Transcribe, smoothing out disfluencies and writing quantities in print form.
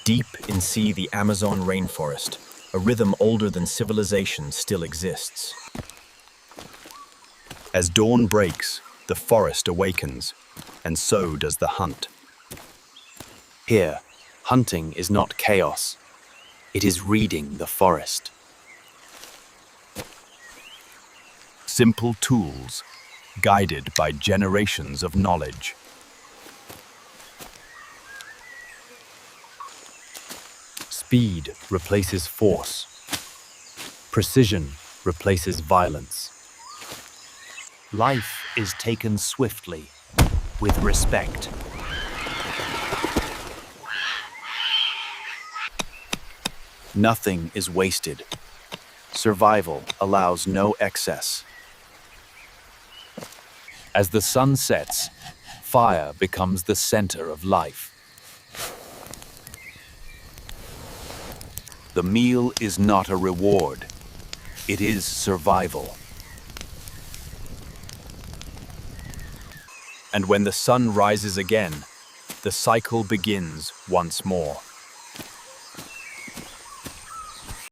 Deep in the Amazon rainforest, a rhythm older than civilization still exists. As dawn breaks, the forest awakens, and so does the hunt. Here, hunting is not chaos. It is reading the forest. Simple tools, guided by generations of knowledge. Speed replaces force. Precision replaces violence. Life is taken swiftly, with respect. Nothing is wasted. Survival allows no excess. As the sun sets, fire becomes the center of life. The meal is not a reward. It is survival. And when the sun rises again, the cycle begins once more.